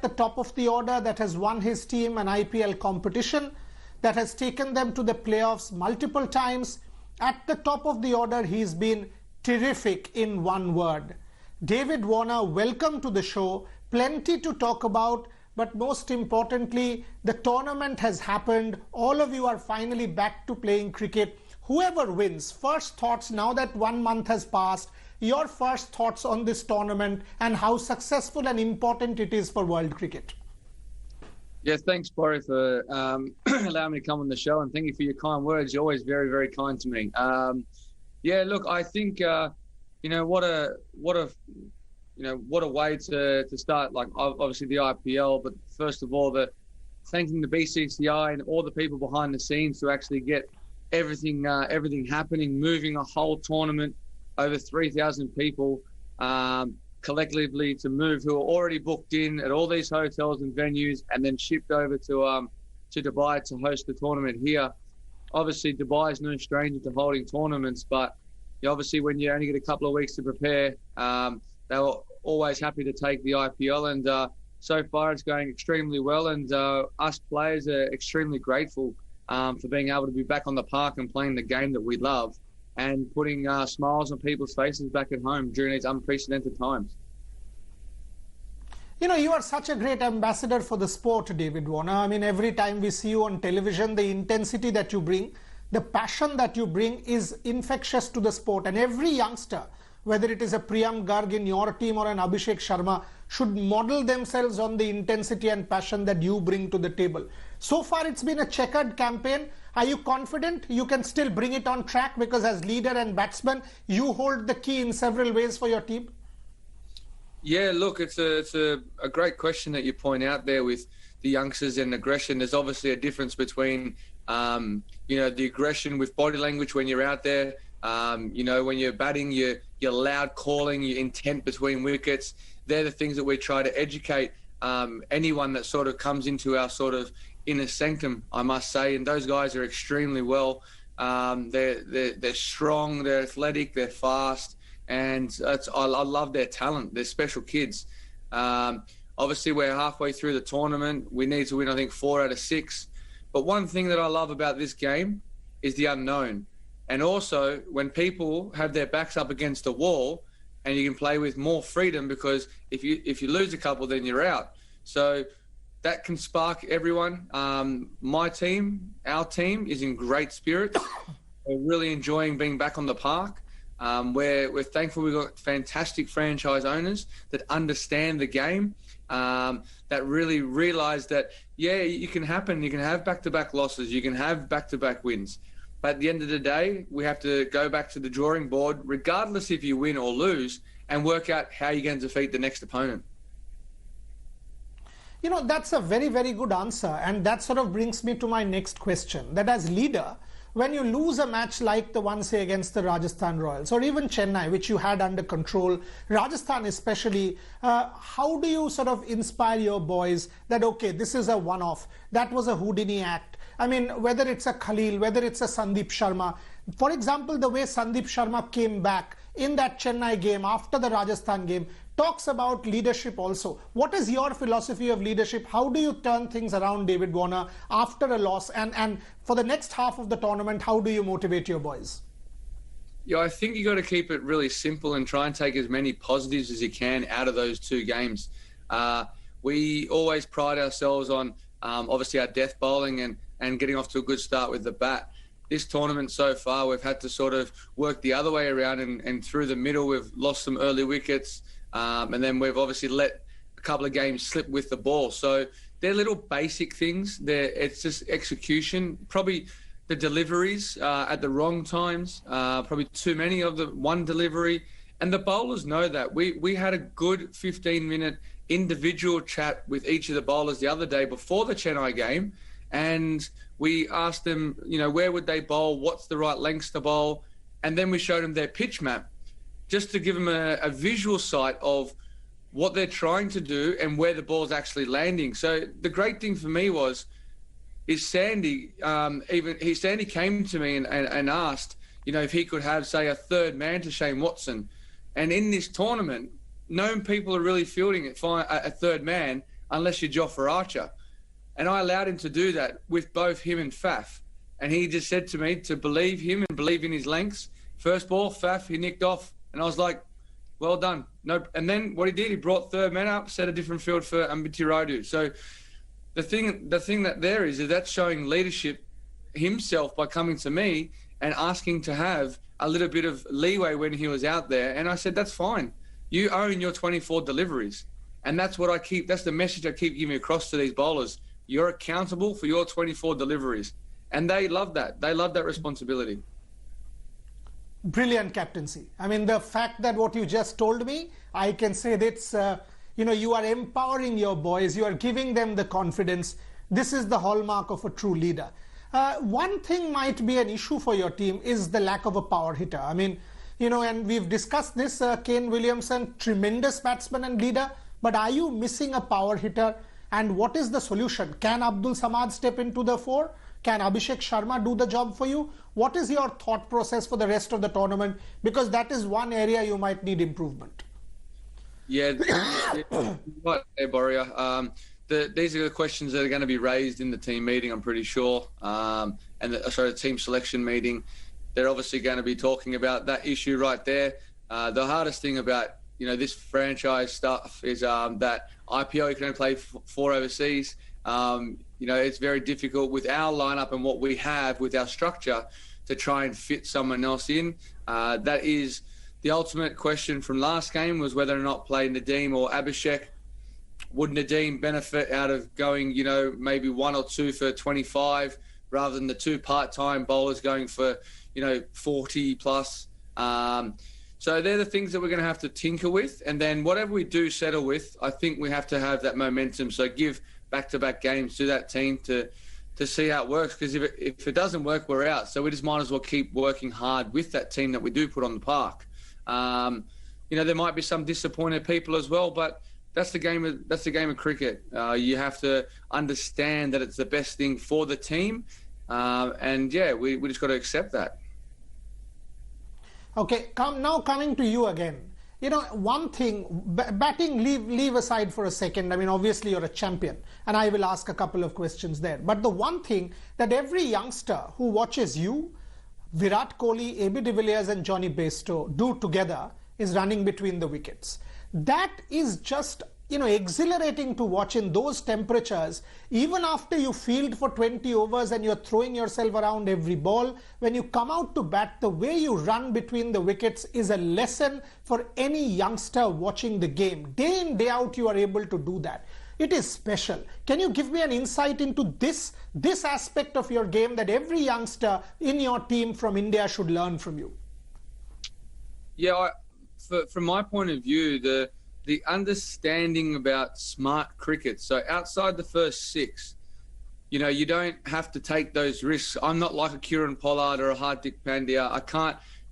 the top of the order, that has won his team an IPL competition, that has taken them to the playoffs multiple times. At the top of the order, he's been terrific in one word. David Warner, welcome to the show. Plenty to talk about, but most importantly, the tournament has happened. All of you are finally back to playing cricket. Whoever wins, first thoughts now that 1 month has passed, your first thoughts on this tournament and how successful and important it is for world cricket. Yeah, thanks, Boris, for allowing me to come on the show, and thank you for your kind words. You're always very, very kind to me. Yeah, look, I think what a way to start. Like obviously the IPL, but first of all, thanking the BCCI and all the people behind the scenes to actually get everything happening, moving a whole tournament, over 3,000 people collectively to move, who are already booked in at all these hotels and venues, and then shipped over to Dubai to host the tournament here. Obviously, Dubai is no stranger to holding tournaments, but obviously when you only get a couple of weeks to prepare, they were always happy to take the IPL, and so far it's going extremely well, and us players are extremely grateful for being able to be back on the park and playing the game that we love, and putting smiles on people's faces back at home during these unprecedented times. You know, you are such a great ambassador for the sport, David Warner. I mean, every time we see you on television, the intensity that you bring, the passion that you bring is infectious to the sport. And every youngster, whether it is a Priyam Garg in your team or an Abhishek Sharma, should model themselves on the intensity and passion that you bring to the table. So far, it's been a checkered campaign. Are you confident you can still bring it on track? Because as leader and batsman, you hold the key in several ways for your team. Yeah, look, it's a great question that you point out there with the youngsters and aggression. There's obviously a difference between, the aggression with body language when you're out there. When you're batting, your loud calling, your intent between wickets. They're the things that we try to educate anyone that sort of comes into our sort of inner sanctum, I must say. And those guys are extremely well. They're strong, they're athletic, they're fast, and I love their talent. They're special kids. Obviously, we're halfway through the tournament. We need to win, I think, 4 out of 6. But one thing that I love about this game is the unknown. And also, when people have their backs up against the wall, and you can play with more freedom, because if you lose a couple, then you're out. So that can spark everyone. My team, our team, is in great spirits. We're really enjoying being back on the park. We're thankful we've got fantastic franchise owners that understand the game, that really realise that, yeah, you can have back-to-back losses, you can have back-to-back wins. But at the end of the day, we have to go back to the drawing board, regardless if you win or lose, and work out how you're going to defeat the next opponent. You know, that's a very, very good answer. And that sort of brings me to my next question. That as leader, when you lose a match like the one, say, against the Rajasthan Royals or even Chennai, which you had under control, Rajasthan especially, how do you sort of inspire your boys that, okay, this is a one-off, that was a Houdini act? I mean, whether it's a Khalil, whether it's a Sandeep Sharma. For example, the way Sandeep Sharma came back in that Chennai game after the Rajasthan game talks about leadership also. What is your philosophy of leadership? How do you turn things around, David Warner, after a loss? And for the next half of the tournament, how do you motivate your boys? Yeah, I think you got to keep it really simple and try and take as many positives as you can out of those 2 games. We always pride ourselves on obviously our death bowling and getting off to a good start with the bat. This tournament so far, we've had to sort of work the other way around, and through the middle, we've lost some early wickets, and then we've obviously let a couple of games slip with the ball. So they're little basic things. It's just execution. Probably the deliveries at the wrong times, probably too many of the one delivery, and the bowlers know that. We had a good 15-minute individual chat with each of the bowlers the other day before the Chennai game, and we asked them, where would they bowl, what's the right lengths to bowl, and then we showed them their pitch map just to give them a visual sight of what they're trying to do and where the ball's actually landing. So the great thing for me is Sandy, Sandy came to me and asked, if he could have, say, a third man to Shane Watson. And in this tournament, no people are really fielding a third man. unless you're Jofra Archer. And I allowed him to do that with both him and Faf. And he just said to me to believe him and believe in his lengths. First ball, Faf, he nicked off. And I was like, well done. No. And then what he did, he brought third man up, set a different field for Ambitirodu. So the thing that there is that's showing leadership himself by coming to me and asking to have a little bit of leeway when he was out there. And I said, that's fine. You own your 24 deliveries. And that's the message I keep giving across to these bowlers. You're accountable for your 24 deliveries. And they love that. They love that responsibility. Brilliant captaincy. I mean, the fact that what you just told me, I can say that's, you are empowering your boys. You are giving them the confidence. This is the hallmark of a true leader. One thing might be an issue for your team is the lack of a power hitter. I mean, and we've discussed this, Kane Williamson, tremendous batsman and leader, but are you missing a power hitter? And what is the solution? Can Abdul Samad step into the fore? Can Abhishek Sharma do the job for you? What is your thought process for the rest of the tournament? Because that is one area you might need improvement. Yeah, right there, Boria. These are the questions that are going to be raised in the team meeting, I'm pretty sure, and the team selection meeting. They're obviously going to be talking about that issue right there. The hardest thing about this franchise stuff is that IPL you can only play 4 overseas. It's very difficult with our lineup and what we have with our structure to try and fit someone else in. That is the ultimate question from last game, was whether or not play Nadeem or Abhishek. Would Nadeem benefit out of going, maybe 1 or 2 for 25 rather than the 2 part-time bowlers going for, 40 plus? So they're the things that we're going to have to tinker with. And then whatever we do settle with, I think we have to have that momentum. So give back-to-back games to that team to see how it works. Because if it doesn't work, we're out. So we just might as well keep working hard with that team that we do put on the park. There might be some disappointed people as well, but that's the game of cricket. You have to understand that it's the best thing for the team. We just got to accept that. Okay, coming to you again. One thing, batting, leave aside for a second. I mean, obviously you're a champion, and I will ask a couple of questions there. But the one thing that every youngster who watches you, Virat Kohli, AB de Villiers and Johnny Bairstow do together is running between the wickets. That is just exhilarating to watch in those temperatures, even after you field for 20 overs and you're throwing yourself around every ball. When you come out to bat, the way you run between the wickets is a lesson for any youngster watching the game. Day in, day out, you are able to do that. It is special. Can you give me an insight into this aspect of your game that every youngster in your team from India should learn from you? Yeah, from my point of view, the understanding about smart cricket. So outside the first 6, you don't have to take those risks. I'm not like a Kieran Pollard or a Hardik Pandya.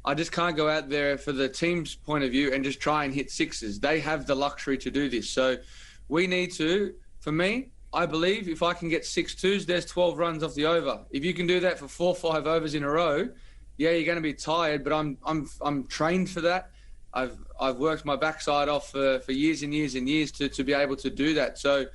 I just can't go out there for the team's point of view and just try and hit 6s. They have the luxury to do this. So we need to, for me, I believe if I can get 6 2s, there's 12 runs off the over. If you can do that for 4 or 5 overs in a row, yeah, you're going to be tired, but I'm trained for that. I've worked my backside off for years and years and years to be able to do that. So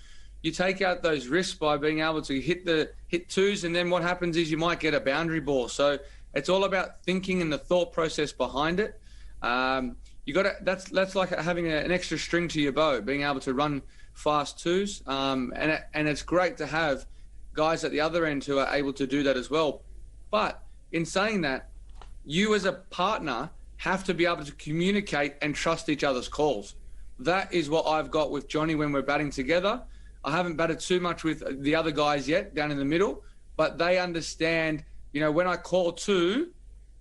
you take out those risks by being able to hit 2s, and then what happens is you might get a boundary ball. So it's all about thinking and the thought process behind it. That's like having an extra string to your bow, being able to run fast 2s. And it's great to have guys at the other end who are able to do that as well. But in saying that, you as a partner have to be able to communicate and trust each other's calls. That is what I've got with Johnny when we're batting together. I haven't batted too much with the other guys yet down in the middle, but they understand, when I call 2,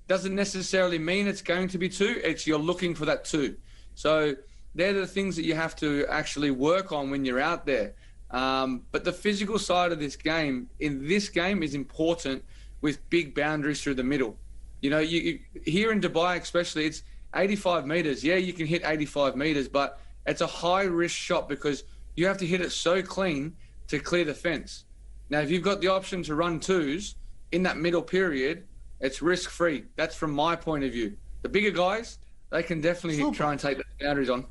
doesn't necessarily mean it's going to be 2. It's you're looking for that 2. So they're the things that you have to actually work on when you're out there. But the physical side of this game, is important with big boundaries through the middle. You here in Dubai especially, it's 85 metres. Yeah, you can hit 85 metres, but it's a high-risk shot because you have to hit it so clean to clear the fence. Now, if you've got the option to run 2s in that middle period, it's risk-free. That's from my point of view. The bigger guys, they can definitely try and take the boundaries on.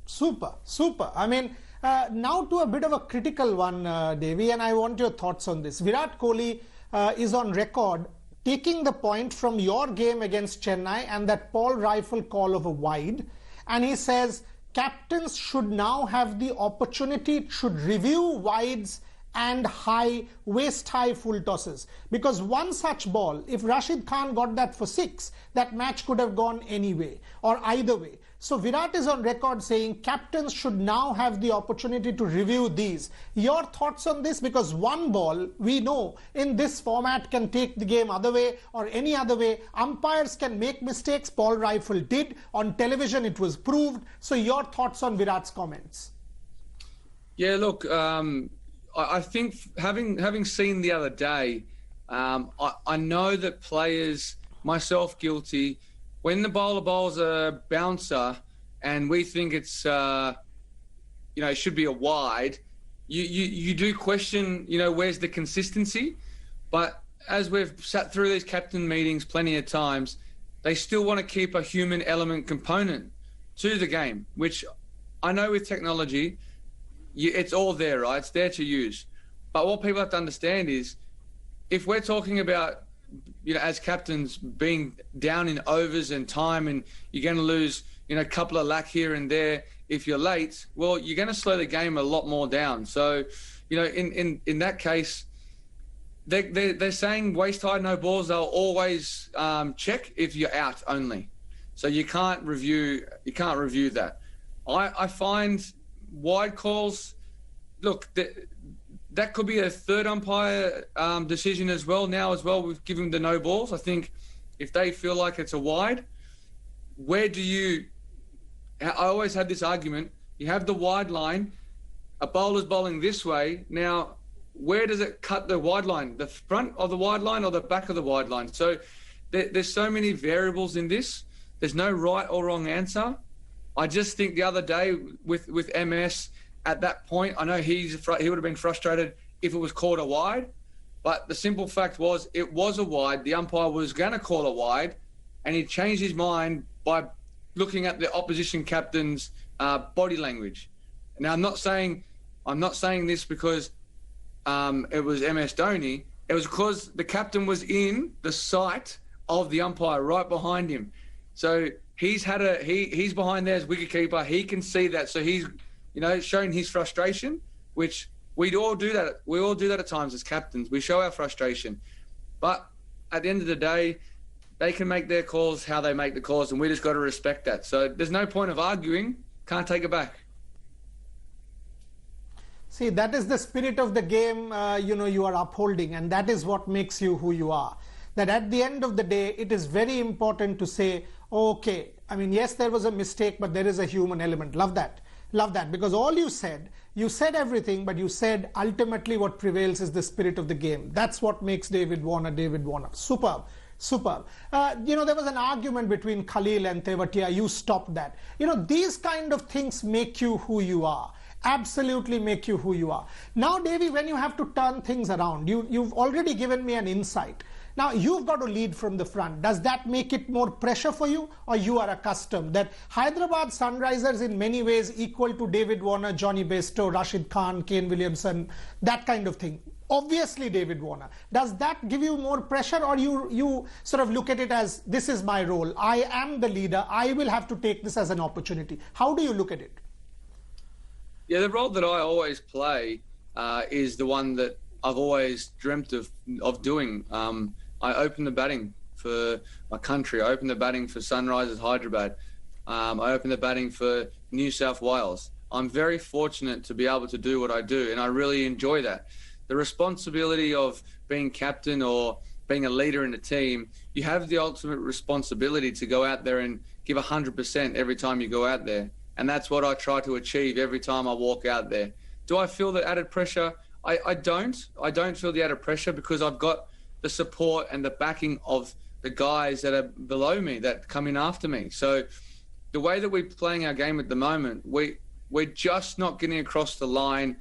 Super, super. I mean, now to a bit of a critical one, Devi, and I want your thoughts on this. Virat Kohli is on record taking the point from your game against Chennai and that Paul Rifle call of a wide, and he says captains should now have the opportunity, should review wides and waist-high full tosses. Because one such ball, if Rashid Khan got that for 6, that match could have gone anyway or either way. So Virat is on record saying captains should now have the opportunity to review these. Your thoughts on this? Because one ball, we know, in this format can take the game other way or any other way. Umpires can make mistakes. Paul Rifle did. On television, it was proved. So your thoughts on Virat's comments? Yeah, look, I think having seen the other day, I know that players, myself guilty, when the bowler bowls a bouncer and we think it's, it should be a wide, you do question, where's the consistency? But as we've sat through these captain meetings plenty of times, they still want to keep a human element component to the game, which I know with technology, it's all there, right? It's there to use. But what people have to understand is if we're talking about, as captains being down in overs and time and you're going to lose, a couple of lack here and there if you're late, well, you're going to slow the game a lot more down. So, in that case, they're saying waist high, no balls. They'll always check if you're out only. So you can't review that. I find wide calls, look, that could be a third umpire decision as well. Now as well, we've given the no balls. I think if they feel like it's a wide, I always had this argument, you have the wide line, a bowler's bowling this way. Now, where does it cut the wide line? The front of the wide line or the back of the wide line? So there's so many variables in this. There's no right or wrong answer. I just think the other day with MS, at that point, I know he would have been frustrated if it was called a wide, but the simple fact was it was a wide. The umpire was going to call a wide, and he changed his mind by looking at the opposition captain's body language. Now, I'm not saying this because it was MS Dhoni. It was because the captain was in the sight of the umpire right behind him. So he's behind there as wicketkeeper. He can see that. So he's showing his frustration, which we all do that. We all do that at times as captains. We show our frustration. But at the end of the day, they can make their calls how they make the calls, and we just got to respect that. So there's no point of arguing. Can't take it back. See, that is the spirit of the game, you are upholding, and that is what makes you who you are. That at the end of the day, it is very important to say, okay, yes, there was a mistake, but there is a human element. Love that. Love that, because all you said everything, but you said ultimately what prevails is the spirit of the game. That's what makes David Warner. Superb. Superb. There was an argument between Khalil and Tewatia. You stopped that. These kind of things make you who you are. Absolutely make you who you are. Now, Davy, when you have to turn things around, you've already given me an insight. Now, you've got to lead from the front. Does that make it more pressure for you, or you are accustomed that Hyderabad Sunrisers in many ways equal to David Warner, Johnny Bairstow, Rashid Khan, Kane Williamson, that kind of thing? Obviously, David Warner. Does that give you more pressure, or you sort of look at it as, this is my role, I am the leader, I will have to take this as an opportunity? How do you look at it? Yeah, the role that I always play is the one that I've always dreamt of doing. I open the batting for my country. I open the batting for Sunrisers Hyderabad. I open the batting for New South Wales. I'm very fortunate to be able to do what I do, and I really enjoy that. The responsibility of being captain or being a leader in a team, you have the ultimate responsibility to go out there and give 100% every time you go out there. And that's what I try to achieve every time I walk out there. Do I feel the added pressure? I don't. I don't feel the added pressure because I've got the support and the backing of the guys that are below me that come in after me. So the way that we're playing our game at the moment, we're just not getting across the line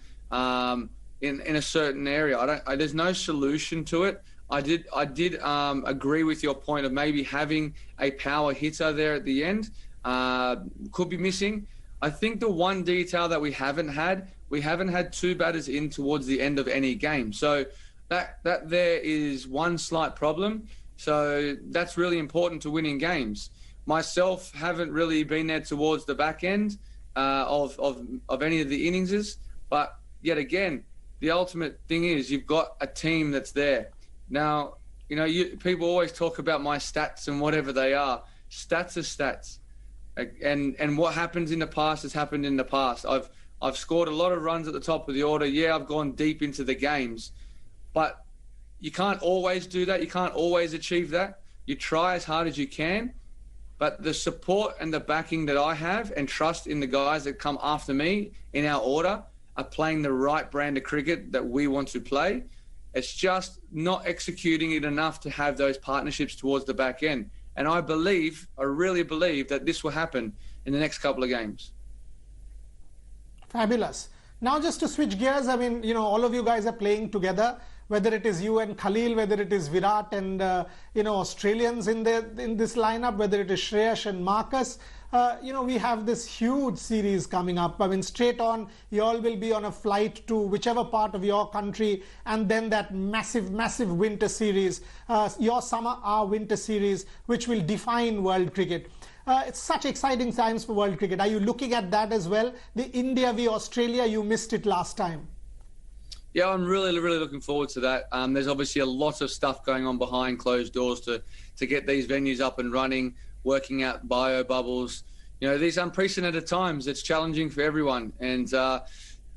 in a certain area. There's no solution to it. I did agree with your point of maybe having a power hitter there at the end. Could be missing. I think the one detail that we haven't had two batters in towards the end of any game. So that there is one slight problem. So that's really important to winning games. Myself haven't really been there towards the back end of any of the innings, but yet again, the ultimate thing is you've got a team that's there. Now, people always talk about my stats and whatever they are. Stats are stats. And what happens in the past has happened in the past. I've scored a lot of runs at the top of the order. Yeah, I've gone deep into the games. But you can't always do that. You can't always achieve that. You try as hard as you can. But the support and the backing that I have and trust in the guys that come after me in our order are playing the right brand of cricket that we want to play. It's just not executing it enough to have those partnerships towards the back end. And I really believe that this will happen in the next couple of games. Fabulous. Now just to switch gears, I mean, all of you guys are playing together, whether it is you and Khalil, whether it is Virat and, Australians in this lineup, whether it is Shreyash and Marcus. We have this huge series coming up. I mean, straight on, you all will be on a flight to whichever part of your country, and then that massive, massive winter series, your summer, our winter series, which will define world cricket. It's such exciting times for world cricket. Are you looking at that as well? The India v Australia, you missed it last time. Yeah, I'm really, really looking forward to that. There's obviously a lot of stuff going on behind closed doors to get these venues up and running, working out bio bubbles. These unprecedented times, it's challenging for everyone. And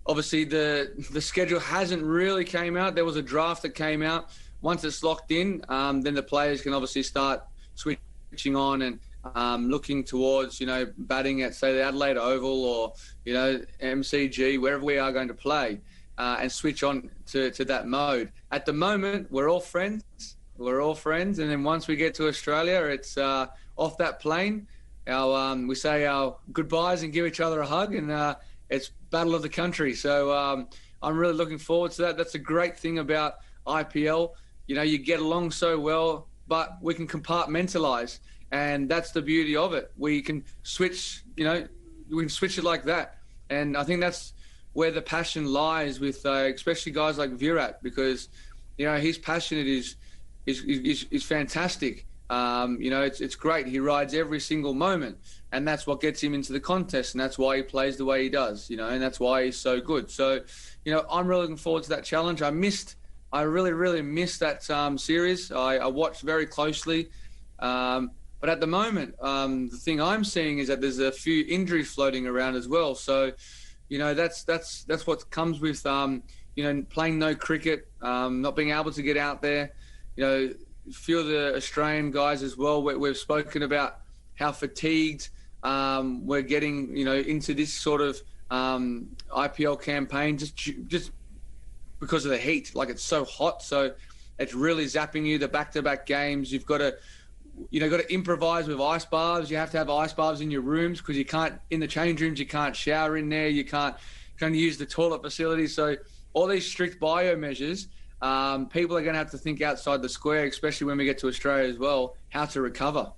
obviously the schedule hasn't really came out. There was a draft that came out. Once it's locked in, then the players can obviously start switching on and looking towards, batting at, say, the Adelaide Oval or, MCG, wherever we are going to play. And switch on to that mode. At the moment, we're all friends. And then once we get to Australia, it's off that plane. We say our goodbyes and give each other a hug, and it's battle of the country. So I'm really looking forward to that. That's a great thing about IPL. You get along so well, but we can compartmentalize, and that's the beauty of it. We can switch. We can switch it like that, and I think that's where the passion lies with especially guys like Virat, because his passion is fantastic. It's great. He rides every single moment, and that's what gets him into the contest, and that's why he plays the way he does. And that's why he's so good. So I'm really looking forward to that challenge. I really missed that series. I watched very closely, but at the moment the thing I'm seeing is that there's a few injuries floating around as well. So that's what comes with playing no cricket, not being able to get out there. A few of the Australian guys as well. We've spoken about how fatigued we're getting, into this sort of IPL campaign just because of the heat. Like, it's so hot, so it's really zapping you. The back-to-back games, you've got to improvise with ice baths. You have to have ice baths in your rooms because you can't, in the change rooms, you can't shower in there. You can't use the toilet facilities. So all these strict bio measures, people are going to have to think outside the square, especially when we get to Australia as well, how to recover.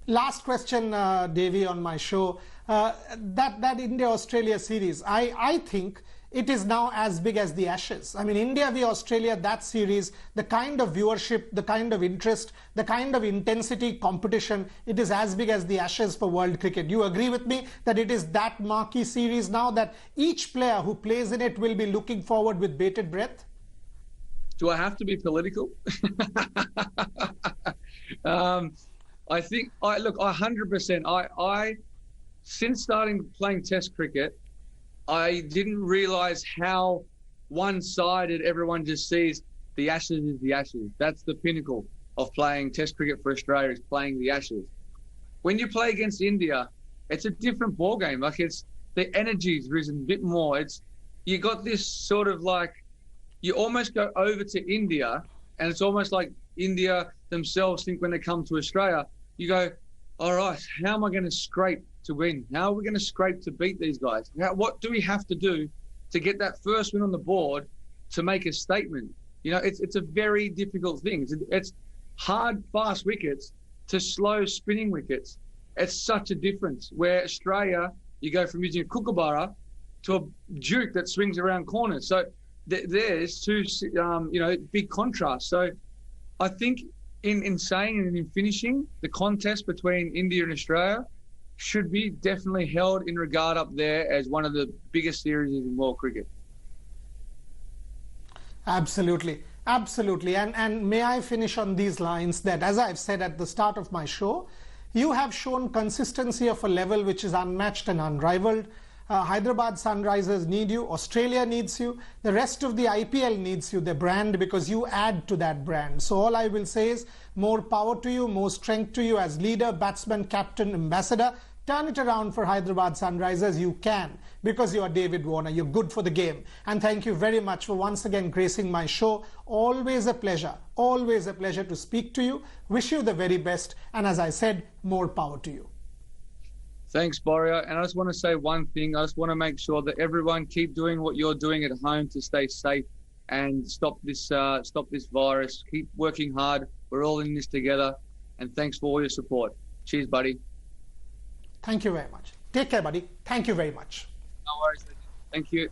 Last question, Davey, on my show. That India-Australia series, I think it is now as big as the Ashes. I mean, India v Australia, that series, the kind of viewership, the kind of interest, the kind of intensity, competition, it is as big as the Ashes for world cricket. Do you agree with me that it is that marquee series now, that each player who plays in it will be looking forward with bated breath? Do I have to be political? I think, 100%. Since starting playing Test cricket, I didn't realise how one-sided everyone just sees the Ashes is the Ashes. That's the pinnacle of playing Test cricket for Australia, is playing the Ashes. When you play against India, it's a different ballgame. Like, it's the energy's risen a bit more. You got this sort of like, you almost go over to India, and it's almost like India themselves think when they come to Australia, you go, all right, how am I going to scrape to win? How are we going to scrape to beat these guys? What do we have to do to get that first win on the board to make a statement? It's a very difficult thing. It's hard, fast wickets to slow spinning wickets. It's such a difference. Where Australia, you go from using a kookaburra to a duke that swings around corners. So there's two, big contrasts. So I think in saying and in finishing, the contest between India and Australia should be definitely held in regard up there as one of the biggest series in world cricket. Absolutely. Absolutely. And may I finish on these lines that, as I've said at the start of my show, you have shown consistency of a level which is unmatched and unrivaled. Hyderabad Sunrisers need you. Australia needs you. The rest of the IPL needs you, the brand, because you add to that brand. So all I will say is more power to you, more strength to you as leader, batsman, captain, ambassador. Turn it around for Hyderabad Sunrisers. You can, because you are David Warner. You're good for the game. And thank you very much for once again gracing my show. Always a pleasure to speak to you. Wish you the very best. And as I said, more power to you. Thanks, Boria. And I just want to say one thing. I just want to make sure that everyone keep doing what you're doing at home to stay safe and stop this virus. Keep working hard. We're all in this together. And thanks for all your support. Cheers, buddy. Thank you very much. Take care, buddy. Thank you very much. No worries. Thank you.